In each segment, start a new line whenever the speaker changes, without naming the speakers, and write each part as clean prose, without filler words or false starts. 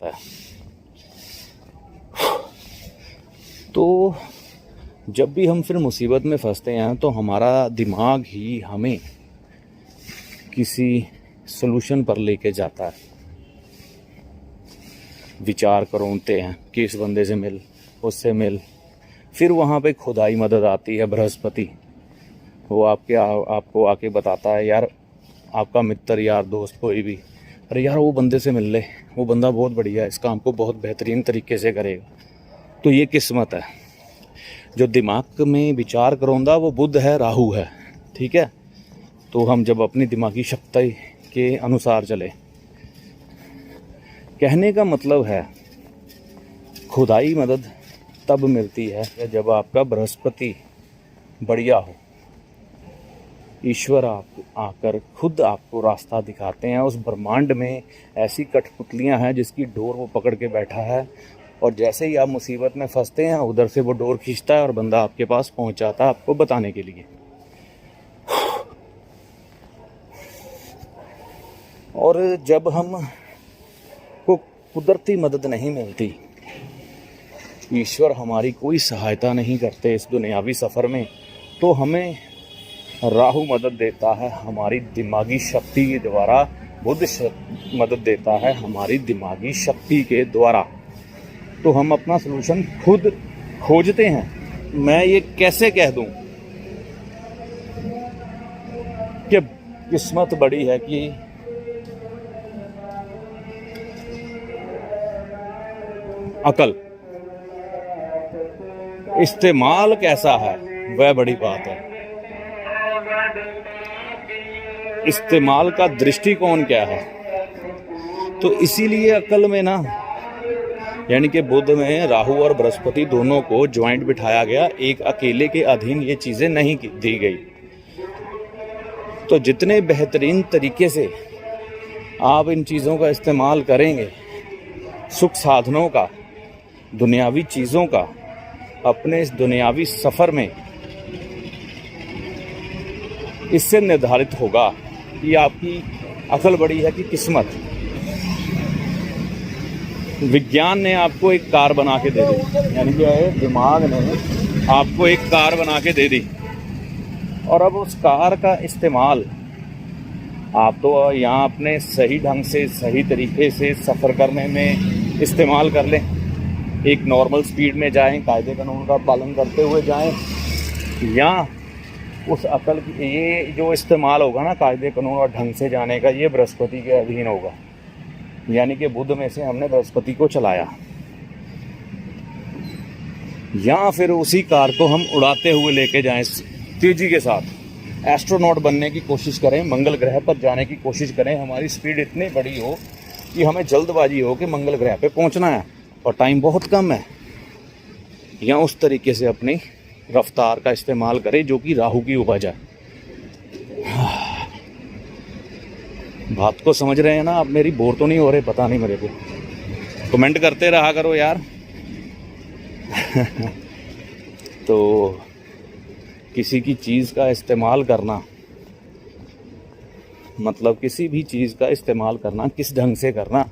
है। तो जब भी हम फिर मुसीबत में फंसते हैं तो हमारा दिमाग ही हमें किसी सलूशन पर लेके जाता है। विचार करोनते हैं कि इस बंदे से मिल, उससे मिल। फिर वहाँ पे खुदाई मदद आती है, बृहस्पति। वो आपको आके बताता है, यार आपका मित्र, यार दोस्त, कोई भी, अरे यार वो बंदे से मिल ले, वो बंदा बहुत बढ़िया है, इस काम को बहुत बेहतरीन तरीके से करेगा। तो ये किस्मत है। जो दिमाग में विचार करोंदा वो बुध है, राहु है, ठीक है। तो हम जब अपनी दिमागी शक्ति के अनुसार चले, कहने का मतलब है खुदाई मदद तब मिलती है जब आपका बृहस्पति बढ़िया हो। ईश्वर आकर खुद आपको रास्ता दिखाते हैं। उस ब्रह्मांड में ऐसी कठपुतलियां हैं जिसकी डोर वो पकड़ के बैठा है, और जैसे ही आप मुसीबत में फंसते हैं उधर से वो डोर खींचता है और बंदा आपके पास पहुंच जाता है आपको बताने के लिए। और जब हम को कुदरती मदद नहीं मिलती, ईश्वर हमारी कोई सहायता नहीं करते इस दुनियावी सफ़र में, तो हमें राहु मदद देता है हमारी दिमागी शक्ति के द्वारा, बुध मदद देता है हमारी दिमागी शक्ति के द्वारा। तो हम अपना सलूशन खुद खोजते हैं। मैं ये कैसे कह दूं कि किस्मत बड़ी है कि अकल, इस्तेमाल कैसा है वह बड़ी बात है। इस्तेमाल का दृष्टिकोण क्या है। तो इसीलिए अकल में ना, यानी कि बुध में राहु और बृहस्पति दोनों को ज्वाइंट बिठाया गया। एक अकेले के अधीन ये चीज़ें नहीं दी गई। तो जितने बेहतरीन तरीके से आप इन चीज़ों का इस्तेमाल करेंगे, सुख साधनों का, दुनियावी चीज़ों का, अपने इस दुनियावी सफ़र में, इससे निर्धारित होगा कि आपकी अकल बड़ी है कि किस्मत। विज्ञान ने आपको एक कार बना के दे दी, यानी कि दिमाग ने आपको एक कार बना के दे दी, और अब उस कार का इस्तेमाल आप तो यहाँ अपने सही ढंग से, सही तरीके से सफ़र करने में इस्तेमाल कर लें। एक नॉर्मल स्पीड में जाएं, कायदे कानून का पालन करते हुए जाएं, या उस अकल की ये जो इस्तेमाल होगा ना कायदे कानून और ढंग से जाने का, ये बृहस्पति के अधीन होगा। यानी कि बुध में से हमने बृहस्पति को चलाया, या फिर उसी कार को हम उड़ाते हुए लेके जाएं तेजी के साथ। एस्ट्रोनॉट बनने की कोशिश करें, मंगल ग्रह पर जाने की कोशिश करें। हमारी स्पीड इतनी बड़ी हो कि हमें जल्दबाजी हो कि मंगल ग्रह पे पहुंचना है और टाइम बहुत कम है। या उस तरीके से अपनी रफ्तार का इस्तेमाल करें जो कि राहु की उपज है। बात को समझ रहे हैं ना आप? मेरी बोर तो नहीं हो रहे? पता नहीं मेरे को, कमेंट करते रहा करो यार। तो किसी की चीज़ का इस्तेमाल करना, मतलब किसी भी चीज़ का इस्तेमाल करना किस ढंग से करना,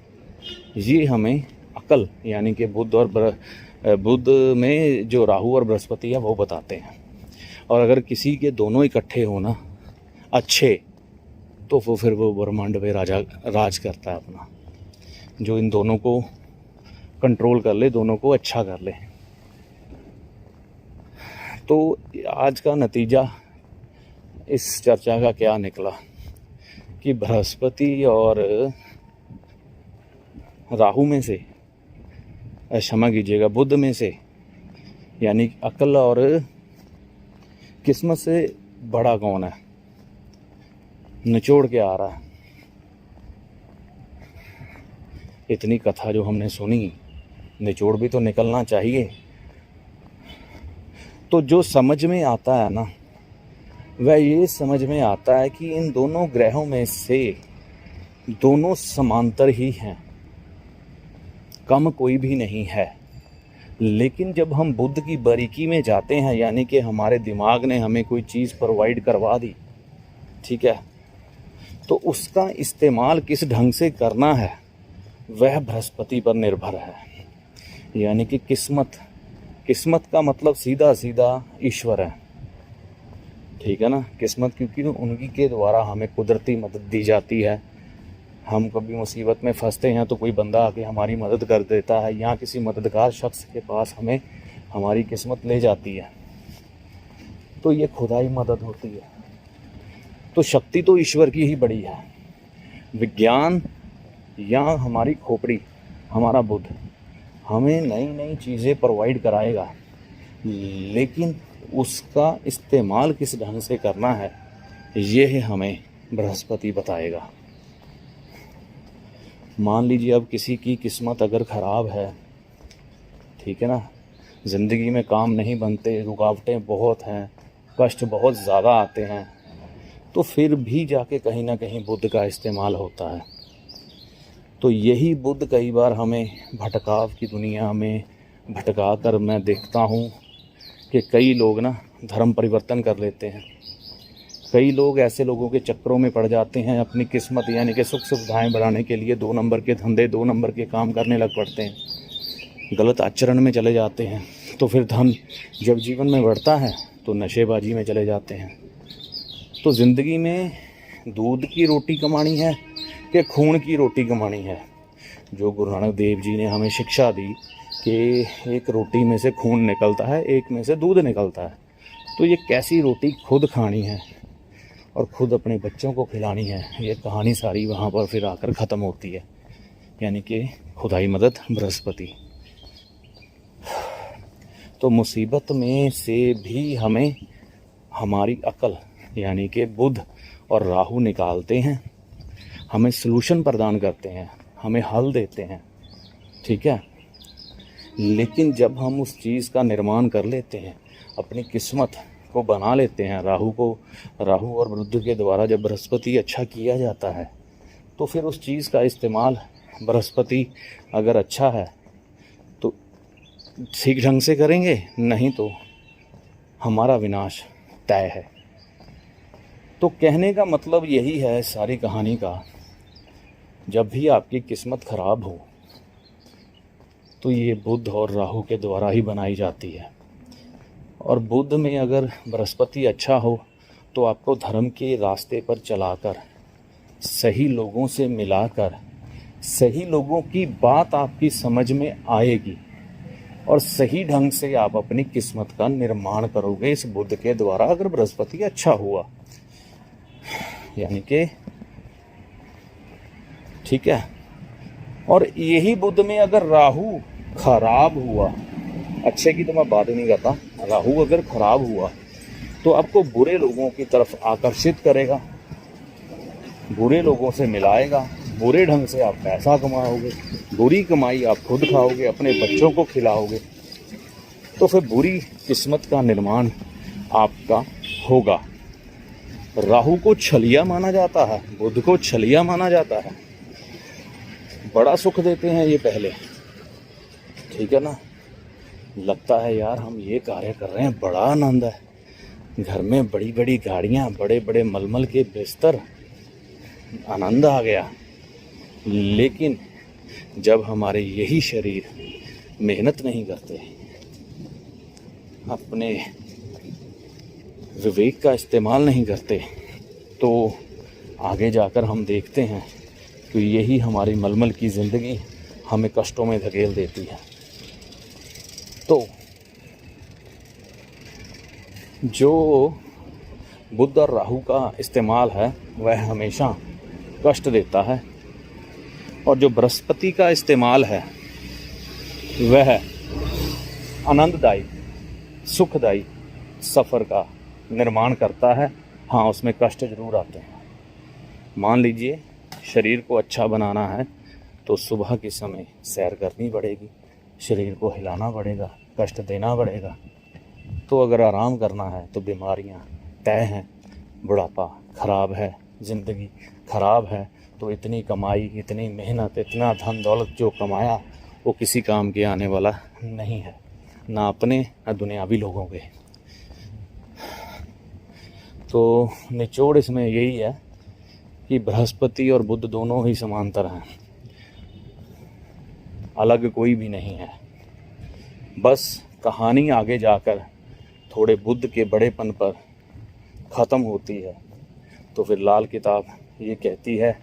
ये हमें अकल यानी कि बुध में जो राहु और बृहस्पति है वो बताते हैं। और अगर किसी के दोनों इकट्ठे होना अच्छे, तो वो फिर वो ब्रह्मांड पे राज करता है अपना, जो इन दोनों को कंट्रोल कर ले, दोनों को अच्छा कर ले। तो आज का नतीजा इस चर्चा का क्या निकला कि बृहस्पति और राहु में से, क्षमा कीजिएगा, बुध में से, यानी अकल और किस्मत से बड़ा कौन है, निचोड़ के आ रहा है। इतनी कथा जो हमने सुनी, निचोड़ भी तो निकलना चाहिए। तो जो समझ में आता है ना, वह ये समझ में आता है कि इन दोनों ग्रहों में से दोनों समांतर ही हैं, कम कोई भी नहीं है। लेकिन जब हम बुद्ध की बारीकी में जाते हैं, यानी कि हमारे दिमाग ने हमें कोई चीज़ प्रोवाइड करवा दी, ठीक है, तो उसका इस्तेमाल किस ढंग से करना है वह बृहस्पति पर निर्भर है। यानी कि किस्मत का मतलब सीधा सीधा ईश्वर है, ठीक है ना। किस्मत क्योंकि उनकी के द्वारा हमें कुदरती मदद दी जाती है। हम कभी मुसीबत में फंसते हैं तो कोई बंदा आके हमारी मदद कर देता है, या किसी मददगार शख्स के पास हमें हमारी किस्मत ले जाती है, तो ये खुदाई मदद होती है। तो शक्ति तो ईश्वर की ही बड़ी है। विज्ञान या हमारी खोपड़ी, हमारा बुद्ध हमें नई नई चीज़ें प्रोवाइड कराएगा, लेकिन उसका इस्तेमाल किस ढंग से करना है यह हमें बृहस्पति बताएगा। मान लीजिए अब किसी की किस्मत अगर ख़राब है, ठीक है ना, ज़िंदगी में काम नहीं बनते, रुकावटें बहुत हैं, कष्ट बहुत ज़्यादा आते हैं, तो फिर भी जाके कहीं ना कहीं बुद्ध का इस्तेमाल होता है। तो यही बुद्ध कई बार हमें भटकाव की दुनिया में भटका कर, मैं देखता हूँ कि कई लोग ना धर्म परिवर्तन कर लेते हैं। कई लोग ऐसे लोगों के चक्करों में पड़ जाते हैं, अपनी किस्मत यानी कि सुख सुविधाएं बढ़ाने के लिए 2 नंबर के धंधे, 2 नंबर के काम करने लग पड़ते हैं, गलत आचरण में चले जाते हैं। तो फिर धन जब जीवन में बढ़ता है तो नशेबाजी में चले जाते हैं। तो ज़िंदगी में दूध की रोटी कमानी है कि खून की रोटी कमानी है? जो गुरु नानक देव जी ने हमें शिक्षा दी कि एक रोटी में से खून निकलता है, एक में से दूध निकलता है, तो ये कैसी रोटी खुद खानी है और ख़ुद अपने बच्चों को खिलानी है, ये कहानी सारी वहाँ पर फिर आकर ख़त्म होती है। यानी कि खुदाई मदद बृहस्पति। तो मुसीबत में से भी हमें हमारी अकल यानी कि बुध और राहु निकालते हैं, हमें सलूशन प्रदान करते हैं, हमें हल देते हैं, ठीक है। लेकिन जब हम उस चीज़ का निर्माण कर लेते हैं, अपनी किस्मत को बना लेते हैं, राहु और बुध के द्वारा जब बृहस्पति अच्छा किया जाता है, तो फिर उस चीज़ का इस्तेमाल बृहस्पति अगर अच्छा है तो ठीक ढंग से करेंगे, नहीं तो हमारा विनाश तय है। तो कहने का मतलब यही है सारी कहानी का, जब भी आपकी किस्मत ख़राब हो तो ये बुध और राहु के द्वारा ही बनाई जाती है। और बुध में अगर बृहस्पति अच्छा हो तो आपको धर्म के रास्ते पर चलाकर, सही लोगों से मिलाकर, सही लोगों की बात आपकी समझ में आएगी और सही ढंग से आप अपनी किस्मत का निर्माण करोगे इस बुध के द्वारा, अगर बृहस्पति अच्छा हुआ। यानी कि ठीक है। और यही बुध में अगर राहु खराब हुआ, अच्छे की तो मैं बात नहीं करता, राहु अगर खराब हुआ तो आपको बुरे लोगों की तरफ आकर्षित करेगा, बुरे लोगों से मिलाएगा, बुरे ढंग से आप पैसा कमाओगे, बुरी कमाई आप खुद खाओगे, अपने बच्चों को खिलाओगे, तो फिर बुरी किस्मत का निर्माण आपका होगा। राहु को छलिया माना जाता है, बुध को छलिया माना जाता है। बड़ा सुख देते हैं ये पहले, ठीक है ना, लगता है यार हम ये कार्य कर रहे हैं, बड़ा आनंद है, घर में बड़ी बड़ी गाड़ियाँ, बड़े बड़े मलमल के बिस्तर, आनंद आ गया। लेकिन जब हमारे यही शरीर मेहनत नहीं करते, अपने विवेक का इस्तेमाल नहीं करते, तो आगे जाकर हम देखते हैं कि यही हमारी मलमल की ज़िंदगी हमें कष्टों में धकेल देती है। तो जो बुध और राहु का इस्तेमाल है वह हमेशा कष्ट देता है, और जो बृहस्पति का इस्तेमाल है वह आनंददायी, सुखदायी सफ़र का निर्माण करता है। हाँ, उसमें कष्ट जरूर आते हैं। मान लीजिए शरीर को अच्छा बनाना है तो सुबह के समय सैर करनी पड़ेगी, शरीर को हिलाना पड़ेगा, कष्ट देना पड़ेगा। तो अगर आराम करना है तो बीमारियां तय हैं, बुढ़ापा खराब है, ज़िंदगी खराब है, तो इतनी कमाई, इतनी मेहनत, इतना धन दौलत जो कमाया वो किसी काम के आने वाला नहीं है, ना अपने ना दुनियावी लोगों के। तो निचोड़ इसमें यही है कि बृहस्पति और बुध दोनों ही समांतर हैं। अलग कोई भी नहीं है। बस कहानी आगे जाकर थोड़े बुद्ध के बड़ेपन पर ख़त्म होती है। तो फिर लाल किताब ये कहती है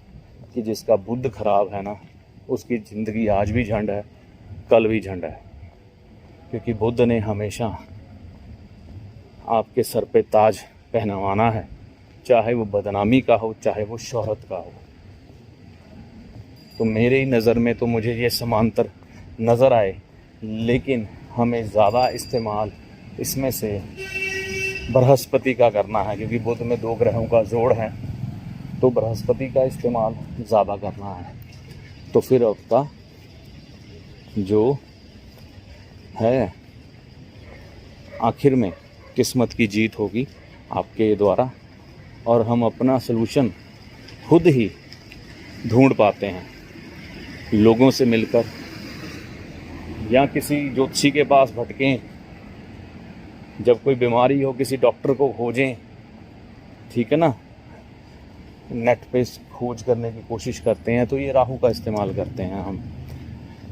कि जिसका बुद्ध खराब है ना, उसकी ज़िंदगी आज भी झंड है, कल भी झंड है। क्योंकि बुद्ध ने हमेशा आपके सर पे ताज पहनवाना है, चाहे वो बदनामी का हो, चाहे वो शोहरत का हो। तो मेरी नज़र में तो मुझे ये समांतर नज़र आए, लेकिन हमें ज़्यादा इस्तेमाल इसमें से बृहस्पति का करना है, क्योंकि बुध में 2 ग्रहों का जोड़ है, तो बृहस्पति का इस्तेमाल ज़्यादा करना है। तो फिर आपका जो है आखिर में किस्मत की जीत होगी आपके द्वारा, और हम अपना सलूशन खुद ही ढूंढ पाते हैं, लोगों से मिलकर या किसी ज्योतिषी के पास भटकें, जब कोई बीमारी हो किसी डॉक्टर को खोजें, ठीक है ना, नेट पे खोज करने की कोशिश करते हैं, तो ये राहु का इस्तेमाल करते हैं हम।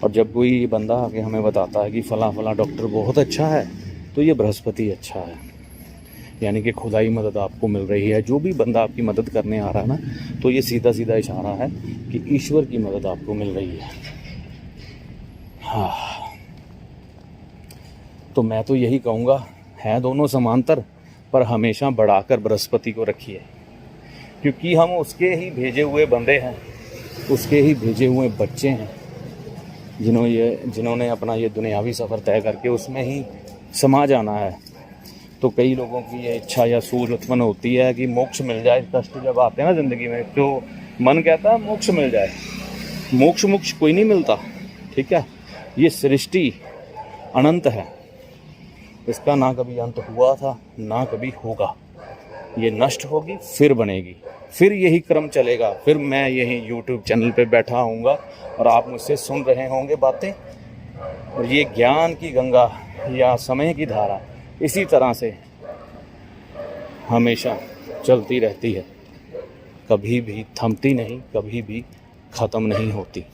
और जब कोई बंदा आके हमें बताता है कि फ़लाँ डॉक्टर बहुत अच्छा है, तो ये बृहस्पति अच्छा है, यानी कि खुदाई मदद आपको मिल रही है। जो भी बंदा आपकी मदद करने आ रहा है ना, तो ये सीधा सीधा इशारा है कि ईश्वर की मदद आपको मिल रही है। हाँ, तो मैं तो यही कहूँगा, है दोनों समांतर, पर हमेशा बढ़ाकर बृहस्पति को रखिए, क्योंकि हम उसके ही भेजे हुए बंदे हैं, उसके ही भेजे हुए बच्चे हैं, जिन्होंने अपना ये दुनियावी सफ़र तय करके उसमें ही समा जाना है। तो कई लोगों की ये इच्छा या सोच उत्पन्न होती है कि मोक्ष मिल जाए। कष्ट जब आते हैं ना ज़िंदगी में, तो मन कहता है मोक्ष मिल जाए। मोक्ष कोई नहीं मिलता, ठीक है। ये सृष्टि अनंत है, इसका ना कभी अंत हुआ था ना कभी होगा। ये नष्ट होगी फिर बनेगी, फिर यही क्रम चलेगा, फिर मैं यही YouTube चैनल पे बैठा हूँगा और आप मुझसे सुन रहे होंगे बातें। और ये ज्ञान की गंगा या समय की धारा इसी तरह से हमेशा चलती रहती है, कभी भी थमती नहीं, कभी भी ख़त्म नहीं होती।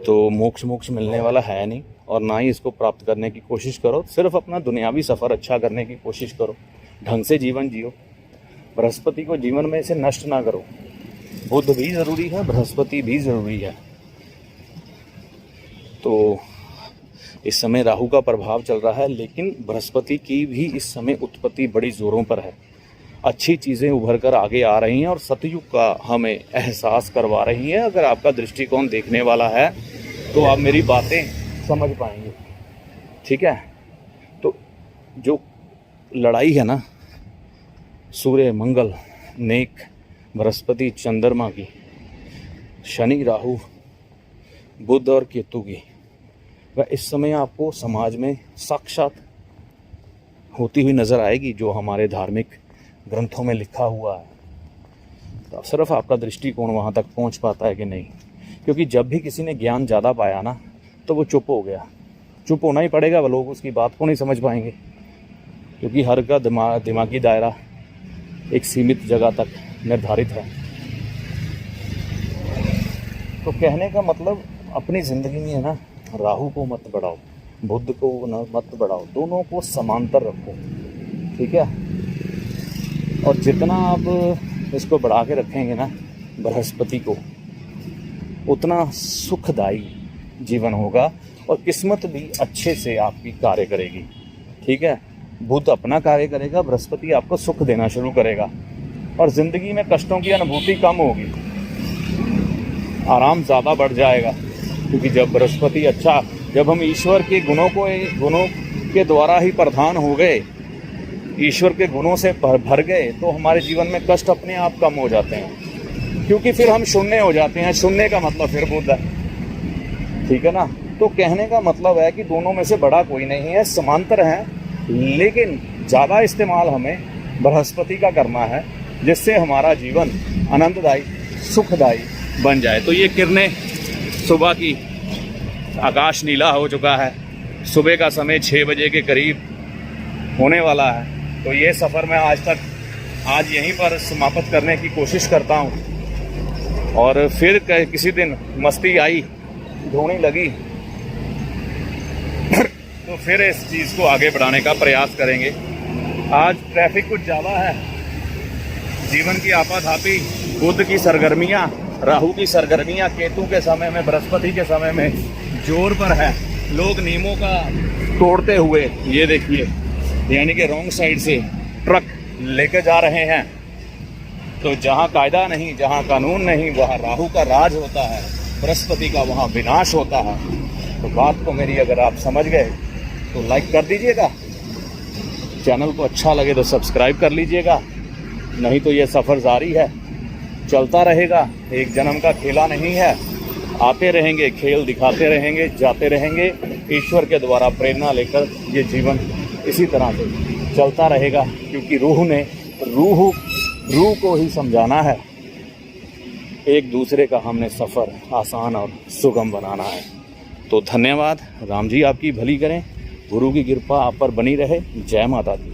तो मोक्ष मिलने वाला है नहीं, और ना ही इसको प्राप्त करने की कोशिश करो। सिर्फ अपना दुनियावी सफ़र अच्छा करने की कोशिश करो, ढंग से जीवन जियो, बृहस्पति को जीवन में से नष्ट ना करो। बुध भी ज़रूरी है, बृहस्पति भी ज़रूरी है। तो इस समय राहु का प्रभाव चल रहा है, लेकिन बृहस्पति की भी इस समय उत्पत्ति बड़ी ज़ोरों पर है। अच्छी चीज़ें उभर कर आगे आ रही हैं और सतयुग का हमें एहसास करवा रही हैं। अगर आपका दृष्टिकोण देखने वाला है तो आप मेरी बातें समझ पाएंगे, ठीक है। तो जो लड़ाई है ना, सूर्य मंगल नेक बृहस्पति चंद्रमा की, शनि राहु बुध और केतु की, वह इस समय आपको समाज में साक्षात होती हुई नज़र आएगी, जो हमारे धार्मिक ग्रंथों में लिखा हुआ है। तो सिर्फ आपका दृष्टिकोण वहाँ तक पहुँच पाता है कि नहीं। क्योंकि जब भी किसी ने ज्ञान ज़्यादा पाया ना, तो वो चुप हो गया। चुप होना ही पड़ेगा, वो लोग उसकी बात को नहीं समझ पाएंगे, क्योंकि हर का दिमागी दायरा एक सीमित जगह तक निर्धारित है। तो कहने का मतलब, अपनी ज़िंदगी में है ना, राहु को मत बढ़ाओ, बुध को न मत बढ़ाओ, दोनों को समांतर रखो, ठीक है। और जितना आप इसको बढ़ा के रखेंगे ना बृहस्पति को, उतना सुखदायी जीवन होगा और किस्मत भी अच्छे से आपकी कार्य करेगी, ठीक है। बुध अपना कार्य करेगा, बृहस्पति आपको सुख देना शुरू करेगा और ज़िंदगी में कष्टों की अनुभूति कम होगी, आराम ज़्यादा बढ़ जाएगा। क्योंकि जब बृहस्पति अच्छा, जब हम ईश्वर के गुणों के द्वारा ही प्रधान हो गए, ईश्वर के गुणों से भर गए, तो हमारे जीवन में कष्ट अपने आप कम हो जाते हैं, क्योंकि फिर हम शून्य हो जाते हैं। शून्य का मतलब फिर बुध है, ठीक है ना। तो कहने का मतलब है कि दोनों में से बड़ा कोई नहीं है, समांतर हैं, लेकिन ज़्यादा इस्तेमाल हमें बृहस्पति का करना है, जिससे हमारा जीवन आनंददायी सुखदायी बन जाए। तो ये किरणें सुबह की, आकाश नीला हो चुका है, सुबह का समय 6 बजे के करीब होने वाला है। तो ये सफ़र मैं आज यहीं पर समाप्त करने की कोशिश करता हूँ। और फिर किसी दिन मस्ती आई, ढूंढने लगी तो फिर इस चीज़ को आगे बढ़ाने का प्रयास करेंगे। आज ट्रैफिक कुछ ज़्यादा है, जीवन की आपाधापी, बुध की सरगर्मियाँ, राहु की सरगर्मियाँ केतु के समय में, बृहस्पति के समय में जोर पर है। लोग नियमों का तोड़ते हुए, ये देखिए, यानी कि रॉन्ग साइड से ट्रक लेके जा रहे हैं। तो जहाँ कायदा नहीं, जहाँ कानून नहीं, वहाँ राहु का राज होता है, बृहस्पति का वहाँ विनाश होता है। तो बात को मेरी अगर आप समझ गए तो लाइक कर दीजिएगा, चैनल को अच्छा लगे तो सब्सक्राइब कर लीजिएगा। नहीं तो ये सफ़र जारी है, चलता रहेगा, एक जन्म का खेला नहीं है। आते रहेंगे, खेल दिखाते रहेंगे, जाते रहेंगे। ईश्वर के द्वारा प्रेरणा लेकर ये जीवन इसी तरह से चलता रहेगा, क्योंकि रूह को ही समझाना है। एक दूसरे का हमने सफ़र आसान और सुगम बनाना है। तो धन्यवाद। राम जी आपकी भली करें, गुरु की कृपा आप पर बनी रहे। जय माता दी।